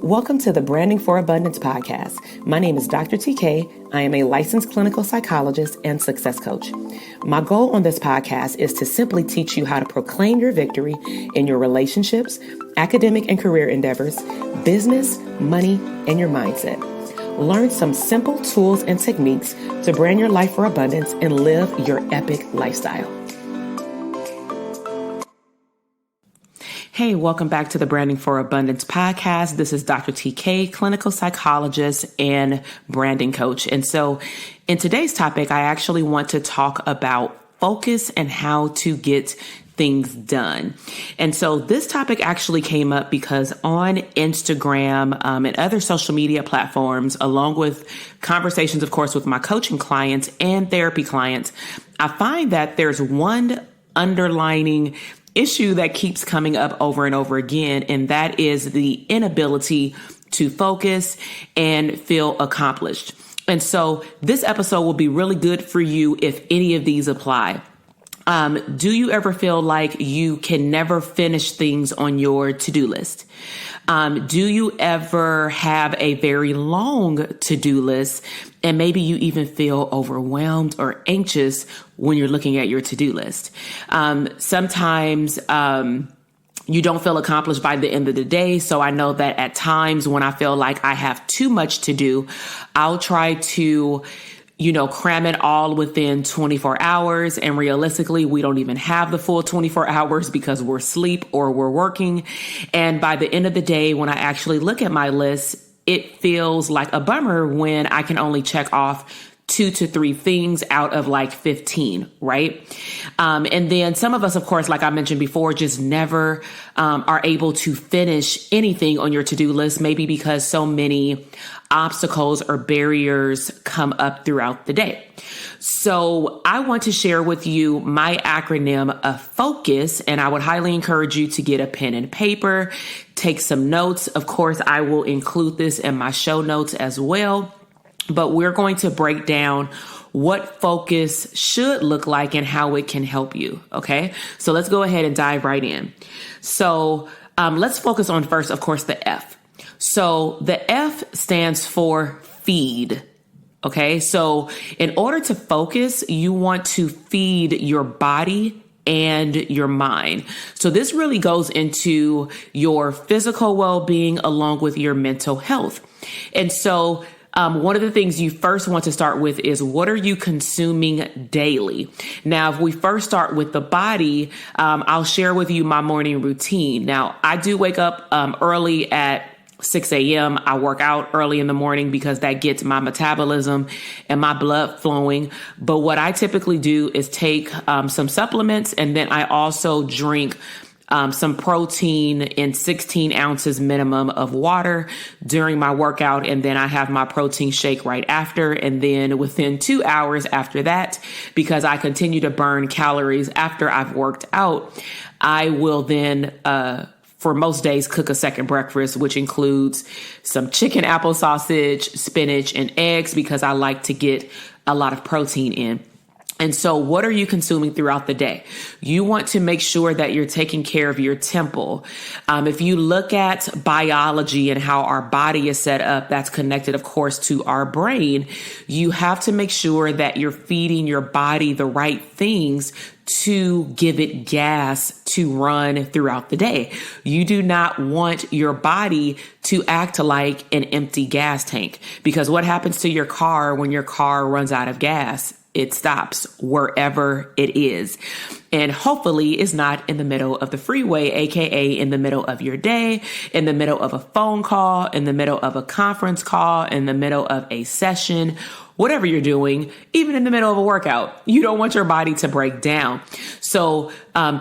Welcome to the Branding for Abundance podcast. My name is Dr. TK. I am a licensed clinical psychologist and success coach. My goal on this podcast is to simply teach you how to proclaim your victory in your relationships, academic and career endeavors, business, money, and your mindset. Learn some simple tools and techniques to brand your life for abundance and live your epic lifestyle. Hey, welcome back to the Branding for Abundance podcast. This is Dr. TK, clinical psychologist and branding coach. And so in today's topic, I actually want to talk about focus and how to get things done. And so this topic actually came up because on Instagram and other social media platforms, along with conversations, of course, with my coaching clients and therapy clients, I find that there's one underlining issue that keeps coming up over and over again, and that is the inability to focus and feel accomplished. And so this episode will be really good for you if any of these apply. Do you ever feel like you can never finish things on your to-do list? Do you ever have a very long to-do list and maybe you even feel overwhelmed or anxious when you're looking at your to-do list? Sometimes you don't feel accomplished by the end of the day. So I know that at times when I feel like I have too much to do, I'll try to cram it all within 24 hours. And realistically, we don't even have the full 24 hours because we're asleep or we're working. And by the end of the day, when I actually look at my list, it feels like a bummer when I can only check off 2 to 3 things out of like 15, right? And then some of us, of course, like I mentioned before, just never are able to finish anything on your to-do list, maybe because so many obstacles or barriers come up throughout the day. So I want to share with you my acronym of F.O.C.U.S, and I would highly encourage you to get a pen and paper, take some notes. Of course, I will include this in my show notes as well, but we're going to break down what focus should look like and how it can help you. Okay, so let's go ahead and dive right in. So let's focus on first, of course, the F. So the F stands for feed. Okay, so in order to focus, you want to feed your body and your mind. So this really goes into your physical well-being along with your mental health. And so one of the things you first want to start with is, what are you consuming daily? Now, if we first start with the body, I'll share with you my morning routine. Now, I do wake up early at 6 a.m. I work out early in the morning because that gets my metabolism and my blood flowing. But what I typically do is take some supplements, and then I also drink some protein in 16 ounces minimum of water during my workout. And then I have my protein shake right after. And then within 2 hours after that, because I continue to burn calories after I've worked out, I will then, for most days, cook a second breakfast, which includes some chicken, apple sausage, spinach, and eggs, because I like to get a lot of protein in. And so what are you consuming throughout the day? You want to make sure that you're taking care of your temple. If you look at biology and how our body is set up, that's connected, of course, to our brain. You have to make sure that you're feeding your body the right things to give it gas to run throughout the day. You do not want your body to act like an empty gas tank, because what happens to your car when your car runs out of gas? It stops wherever it is. And hopefully it's not in the middle of the freeway, aka in the middle of your day, in the middle of a phone call, in the middle of a conference call, in the middle of a session, whatever you're doing, even in the middle of a workout. You don't want your body to break down. So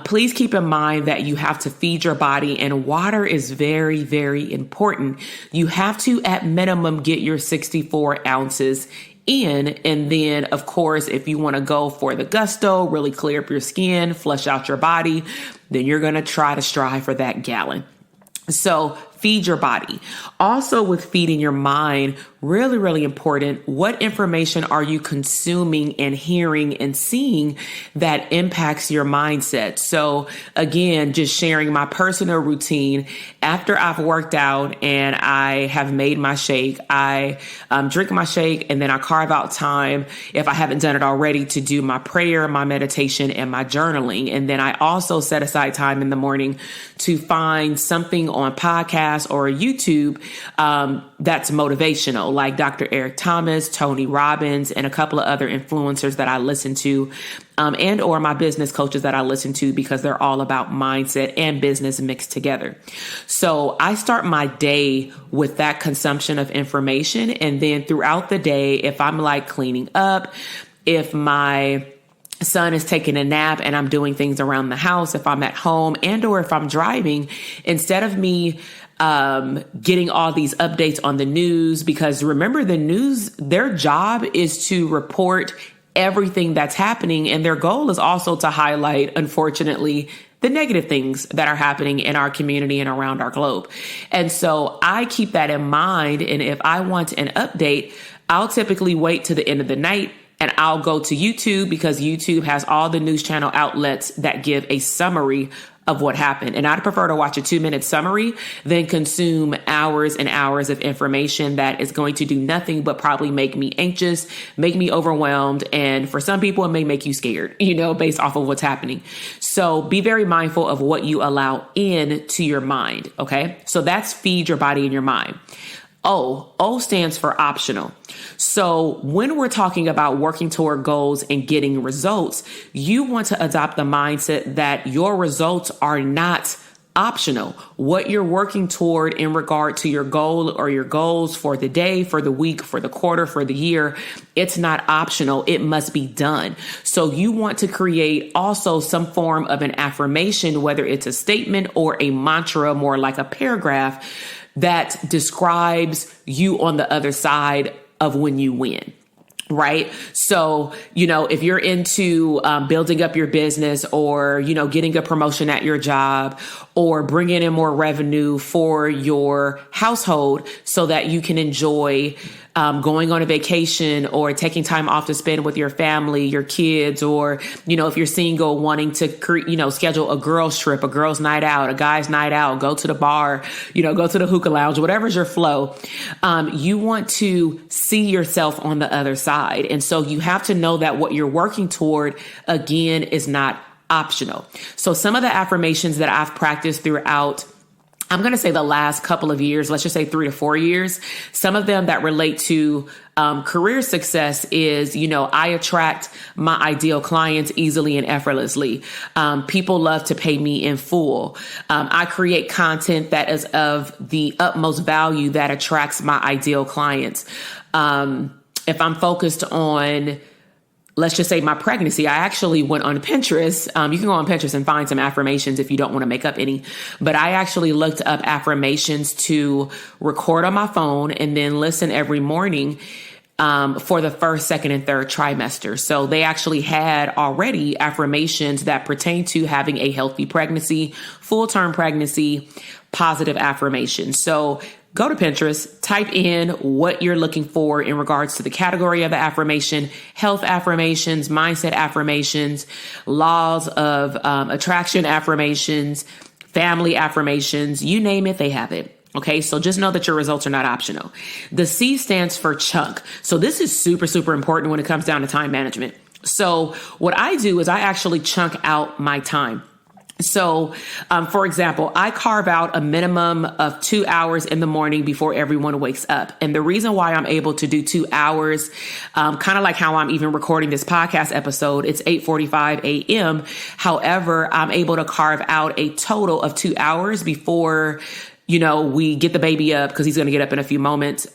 please keep in mind that you have to feed your body, and water is very, very important. You have to, at minimum, get your 64 ounces in. And then, of course, if you want to go for the gusto, really clear up your skin, flush out your body, then you're going to try to strive for that gallon. So feed your body. Also with feeding your mind, really, really important. What information are you consuming and hearing and seeing that impacts your mindset? So again, just sharing my personal routine. After I've worked out and I have made my shake, I drink my shake, and then I carve out time, if I haven't done it already, to do my prayer, my meditation, and my journaling. And then I also set aside time in the morning to find something on podcast or YouTube that's motivational, like Dr. Eric Thomas, Tony Robbins, and a couple of other influencers that I listen to, and or my business coaches that I listen to, because they're all about mindset and business mixed together. So I start my day with that consumption of information. And then throughout the day, if I'm like cleaning up, if my son is taking a nap and I'm doing things around the house, if I'm at home and or if I'm driving, instead of me getting all these updates on the news, because remember, the news, their job is to report everything that's happening. And their goal is also to highlight, unfortunately, the negative things that are happening in our community and around our globe. And so I keep that in mind. And if I want an update, I'll typically wait to the end of the night and I'll go to YouTube, because YouTube has all the news channel outlets that give a summary of what happened. And I'd prefer to watch a 2-minute summary than consume hours and hours of information that is going to do nothing but probably make me anxious, make me overwhelmed. And for some people, it may make you scared, based off of what's happening. So be very mindful of what you allow in to your mind. Okay. So that's feed your body and your mind. O stands for optional. So when we're talking about working toward goals and getting results, you want to adopt the mindset that your results are not optional. What you're working toward in regard to your goal or your goals for the day, for the week, for the quarter, for the year, it's not optional. It must be done. So you want to create also some form of an affirmation, whether it's a statement or a mantra, more like a paragraph, that describes you on the other side of when you win. Right. So, if you're into building up your business, or, getting a promotion at your job, or bringing in more revenue for your household so that you can enjoy going on a vacation or taking time off to spend with your family, your kids, or, if you're single, wanting to, schedule a girl's trip, a girl's night out, a guy's night out, go to the bar, go to the hookah lounge, whatever's your flow. You want to see yourself on the other side. And so you have to know that what you're working toward, again, is not optional. So some of the affirmations that I've practiced throughout, I'm going to say the last couple of years, let's just say 3 to 4 years, some of them that relate to career success is, I attract my ideal clients easily and effortlessly. People love to pay me in full. I create content that is of the utmost value that attracts my ideal clients. If I'm focused on, let's just say, my pregnancy, I actually went on Pinterest. You can go on Pinterest and find some affirmations if you don't want to make up any. But I actually looked up affirmations to record on my phone and then listen every morning for the first, second, and third trimester. So they actually had already affirmations that pertain to having a healthy pregnancy, full-term pregnancy, positive affirmations. So go to Pinterest, type in what you're looking for in regards to the category of the affirmation, health affirmations, mindset affirmations, laws of attraction affirmations, family affirmations, you name it, they have it. Okay, so just know that your results are not optional. The C stands for chunk. So this is super, super important when it comes down to time management. So what I do is I actually chunk out my time. So, for example, I carve out a minimum of 2 hours in the morning before everyone wakes up. And the reason why I'm able to do 2 hours, kind of like how I'm even recording this podcast episode, it's 8:45 a.m. However, I'm able to carve out a total of 2 hours before we get the baby up, because he's going to get up in a few moments.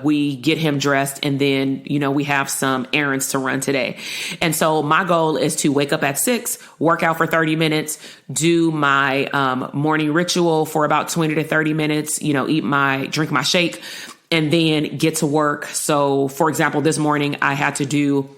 We get him dressed, and then, we have some errands to run today. And so my goal is to wake up at 6, work out for 30 minutes, do my morning ritual for about 20 to 30 minutes, drink my shake. and then get to work. So for example, this morning I had to do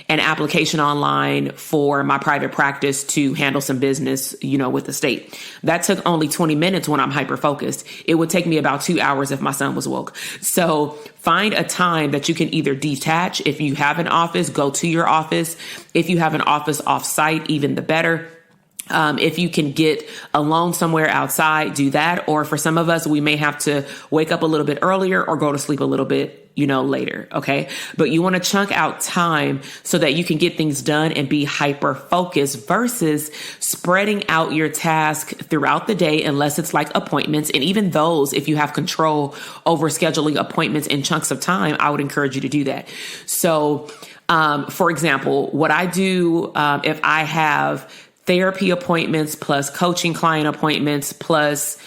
an application online for my private practice to handle some business, with the state. That took only 20 minutes when I'm hyper focused. It would take me about 2 hours if my son was woke. So find a time that you can either detach. If you have an office, go to your office. If you have an office off site, even the better. If you can get alone somewhere outside, do that. Or for some of us, we may have to wake up a little bit earlier or go to sleep a little bit, later. Okay. But you want to chunk out time so that you can get things done and be hyper focused versus spreading out your task throughout the day, unless it's like appointments. And even those, if you have control over scheduling appointments in chunks of time, I would encourage you to do that. So, for example, what I do, if I have therapy appointments plus coaching client appointments plus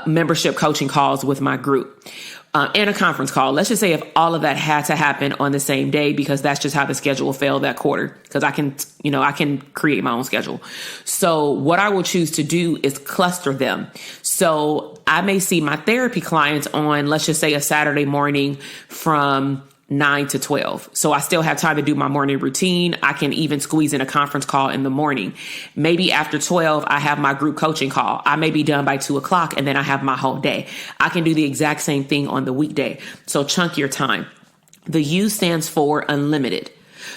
membership coaching calls with my group and a conference call. Let's just say if all of that had to happen on the same day, because that's just how the schedule fell that quarter, because I can create my own schedule. So what I will choose to do is cluster them. So I may see my therapy clients on, let's just say, a Saturday morning from 9 to 12. So I still have time to do my morning routine. I can even squeeze in a conference call in the morning. Maybe after 12, I have my group coaching call. I may be done by 2:00 and then I have my whole day. I can do the exact same thing on the weekday. So chunk your time. The U stands for unlimited.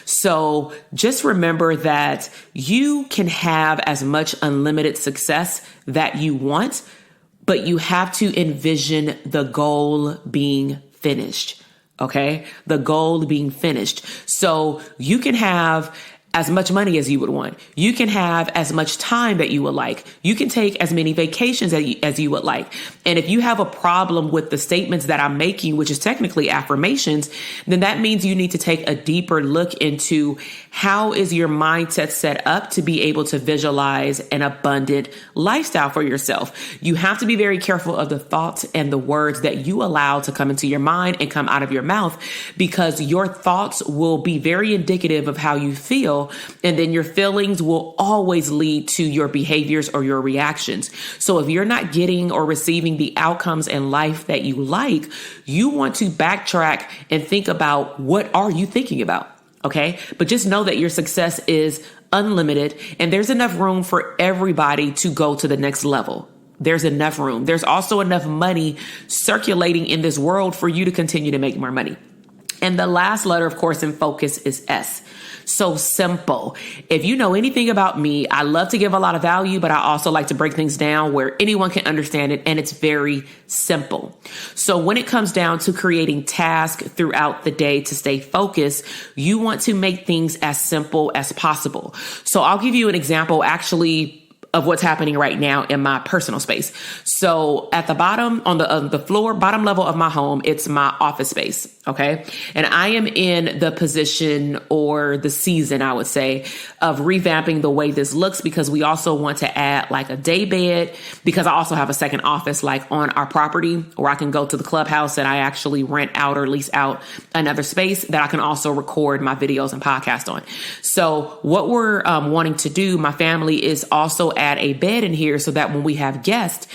So just remember that you can have as much unlimited success that you want, but you have to envision the goal being finished. Okay. The goal being finished. So you can have as much money as you would want. You can have as much time that you would like. You can take as many vacations as you would like. And if you have a problem with the statements that I'm making, which is technically affirmations, then that means you need to take a deeper look into how is your mindset set up to be able to visualize an abundant lifestyle for yourself. You have to be very careful of the thoughts and the words that you allow to come into your mind and come out of your mouth, because your thoughts will be very indicative of how you feel. And then your feelings will always lead to your behaviors or your reactions. So if you're not getting or receiving the outcomes in life that you like, you want to backtrack and think about, what are you thinking about? Okay. But just know that your success is unlimited and there's enough room for everybody to go to the next level. There's enough room. There's also enough money circulating in this world for you to continue to make more money. And the last letter, of course, in focus is S. So simple. If you know anything about me, I love to give a lot of value, but I also like to break things down where anyone can understand it. And it's very simple. So when it comes down to creating tasks throughout the day to stay focused, you want to make things as simple as possible. So I'll give you an example, actually, of what's happening right now in my personal space. So at the bottom, on the floor, bottom level of my home, it's my office space. Okay. And I am in the position or the season, I would say, of revamping the way this looks, because we also want to add like a day bed, because I also have a second office like on our property where I can go to the clubhouse and I actually rent out or lease out another space that I can also record my videos and podcast on. So what we're wanting to do, my family, is also add a bed in here so that when we have guests,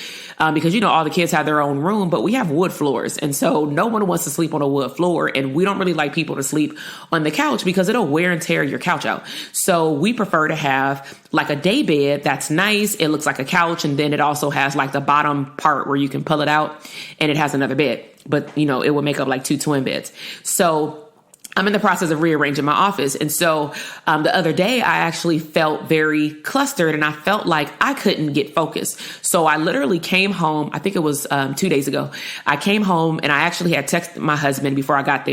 because, all the kids have their own room, but we have wood floors. And so no one wants to sleep on a wood floor. And we don't really like people to sleep on the couch because it'll wear and tear your couch out. So we prefer to have like a day bed that's nice. It looks like a couch. And then it also has like the bottom part where you can pull it out and it has another bed. But, it will make up like 2 twin beds. So I'm in the process of rearranging my office. And so the other day, I actually felt very clustered and I felt like I couldn't get focused. So I literally came home. I think it was 2 days ago. I came home and I actually had texted my husband before I got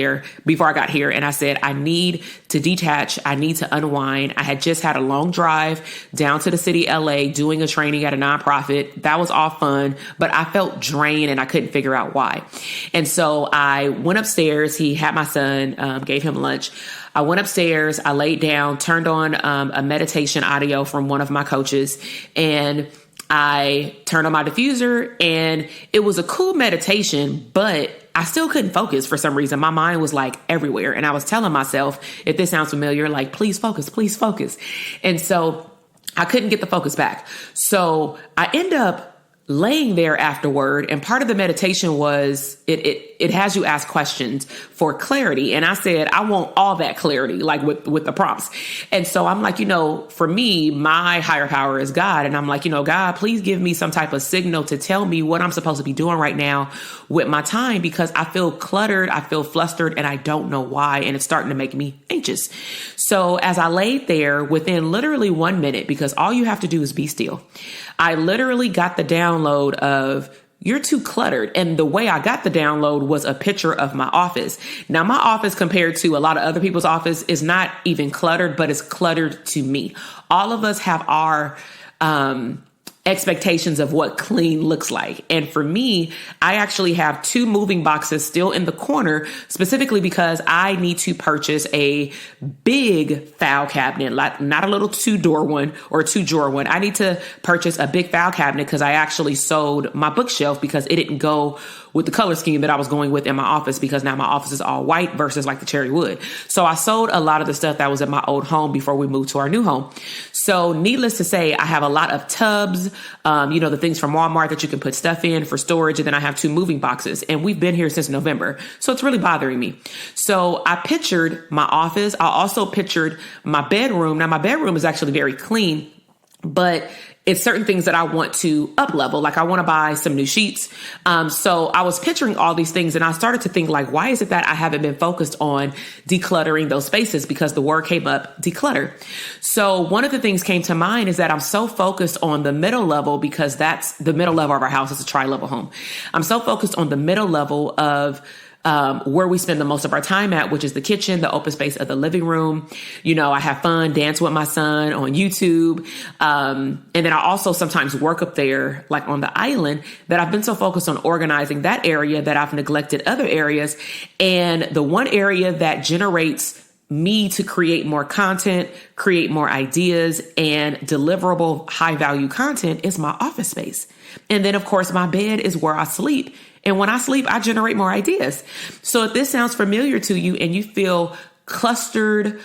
here. And I said, I need to detach. I need to unwind. I had just had a long drive down to the city, LA, doing a training at a nonprofit. That was all fun, but I felt drained and I couldn't figure out why. And so I went upstairs. He had my son, gave him lunch. I went upstairs, I laid down, turned on a meditation audio from one of my coaches, and I turned on my diffuser, and it was a cool meditation, but I still couldn't focus for some reason. My mind was like everywhere. And I was telling myself, if this sounds familiar, like, please focus, please focus. And so I couldn't get the focus back. So I end up laying there afterward, and part of the meditation was it has you ask questions for clarity. And I said, I want all that clarity, like with the prompts. And so I'm like, for me, my higher power is God. And I'm like, God, please give me some type of signal to tell me what I'm supposed to be doing right now with my time, because I feel cluttered, I feel flustered, and I don't know why. And it's starting to make me anxious. So as I laid there, within literally 1 minute, because all you have to do is be still, I literally got the download of, you're too cluttered. And the way I got the download was a picture of my office. Now, my office compared to a lot of other people's office is not even cluttered, but it's cluttered to me. All of us have our expectations of what clean looks like. And for me, I actually have 2 moving boxes still in the corner, specifically because I need to purchase a big file cabinet, not a little 2-door one or 2-drawer one. I need to purchase a big file cabinet because I actually sold my bookshelf because it didn't go with the color scheme that I was going with in my office, because now my office is all white versus like the cherry wood. So I sold a lot of the stuff that was in my old home before we moved to our new home. So needless to say, I have a lot of tubs, the things from Walmart that you can put stuff in for storage. And then I have 2 moving boxes, and we've been here since November. So it's really bothering me. So I pictured my office. I also pictured my bedroom. Now my bedroom is actually very clean, but it's certain things that I want to up level. Like I want to buy some new sheets. So I was picturing all these things, and I started to think, like, why is it that I haven't been focused on decluttering those spaces? Because the word came up, declutter. So one of the things came to mind is that I'm so focused on the middle level, because that's the middle level of our house. It's a tri-level home. I'm so focused on the middle level of where we spend the most of our time at, which is the kitchen, the open space of the living room. I have fun, dance with my son on YouTube. And then I also sometimes work up there, like on the island, that I've been so focused on organizing that area that I've neglected other areas. And the one area that generates me to create more content, create more ideas, and deliverable high value content is my office space. And then of course, my bed is where I sleep. And when I sleep, I generate more ideas. So if this sounds familiar to you and you feel clustered,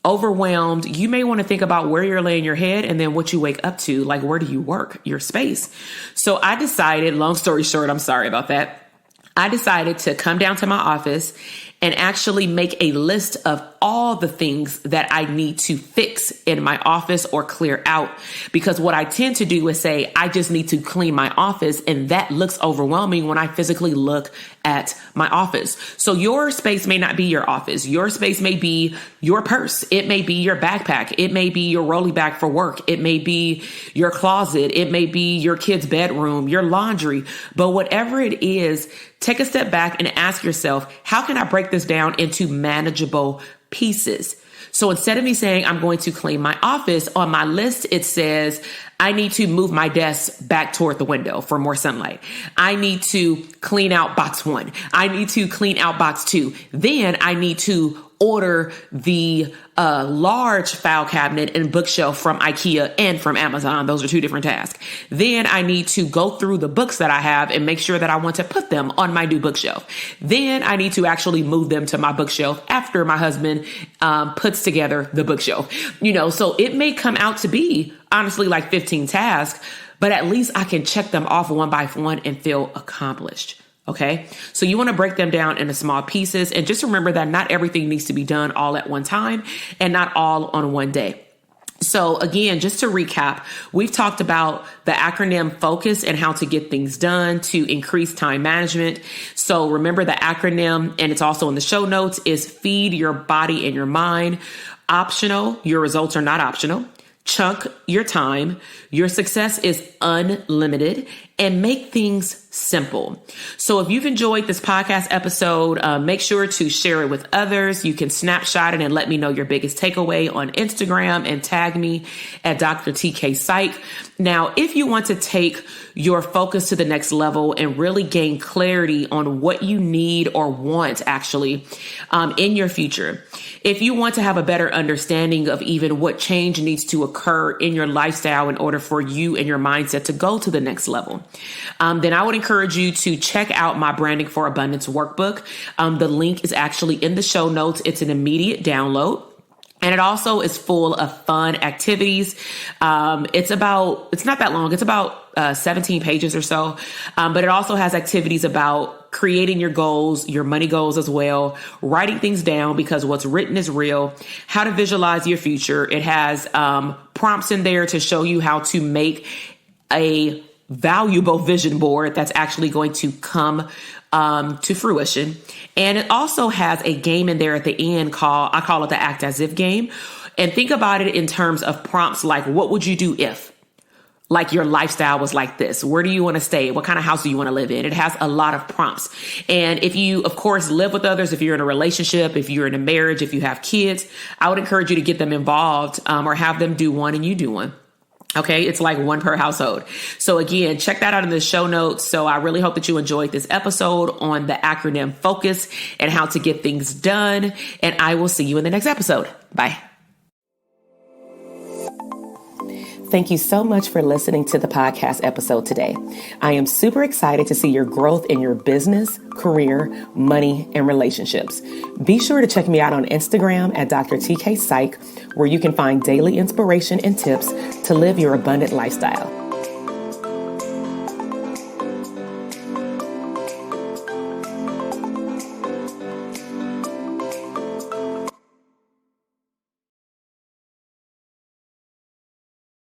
overwhelmed, you may want to think about where you're laying your head and then what you wake up to. Like, where do you work? Your space. So I decided, long story short, I'm sorry about that. I decided to come down to my office and actually make a list of all the things that I need to fix in my office or clear out. Because what I tend to do is say, I just need to clean my office. And that looks overwhelming when I physically look at my office. So your space may not be your office. Your space may be your purse. It may be your backpack. It may be your rolly bag for work. It may be your closet. It may be your kid's bedroom, your laundry. But whatever it is, take a step back and ask yourself, how can I break this down into manageable pieces? So instead of me saying I'm going to clean my office, on my list, it says I need to move my desk back toward the window for more sunlight. I need to clean out box 1. I need to clean out box 2. Then I need to order the large file cabinet and bookshelf from IKEA and from Amazon. Those are 2 different tasks. Then I need to go through the books that I have and make sure that I want to put them on my new bookshelf. Then I need to actually move them to my bookshelf after my husband puts together the bookshelf. So it may come out to be honestly like 15 tasks, but at least I can check them off one by one and feel accomplished. Okay. So you want to break them down into small pieces, and just remember that not everything needs to be done all at one time and not all on one day. So again, just to recap, we've talked about the acronym FOCUS and how to get things done to increase time management. So remember the acronym, and it's also in the show notes, is feed your body and your mind. Optional, your results are not optional. Chunk your time. Your success is unlimited, and make things simple. So if you've enjoyed this podcast episode, make sure to share it with others. You can snapshot it and let me know your biggest takeaway on Instagram and tag me at Dr. TK Psych. Now, if you want to take your focus to the next level and really gain clarity on what you need or want actually in your future, if you want to have a better understanding of even what change needs to occur in your lifestyle in order for you and your mindset to go to the next level, then I would encourage you to check out my Branding for Abundance workbook. The link is actually in the show notes. It's an immediate download. And it also is full of fun activities. It's not that long. It's about 17 pages or so. But it also has activities about creating your goals, your money goals as well, writing things down because what's written is real, how to visualize your future. It has prompts in there to show you how to make a valuable vision board that's actually going to come to fruition. And it also has a game in there at the end I call it the act as if game. And think about it in terms of prompts like, what would you do if? Like your lifestyle was like this? Where do you want to stay? What kind of house do you want to live in? It has a lot of prompts. And if you, of course, live with others, if you're in a relationship, if you're in a marriage, if you have kids, I would encourage you to get them involved or have them do one and you do one. Okay, it's like one per household. So again, check that out in the show notes. So I really hope that you enjoyed this episode on the acronym FOCUS and how to get things done. And I will see you in the next episode. Bye. Thank you so much for listening to the podcast episode today. I am super excited to see your growth in your business, career, money, and relationships. Be sure to check me out on Instagram at Dr. TK Psych, where you can find daily inspiration and tips to live your abundant lifestyle.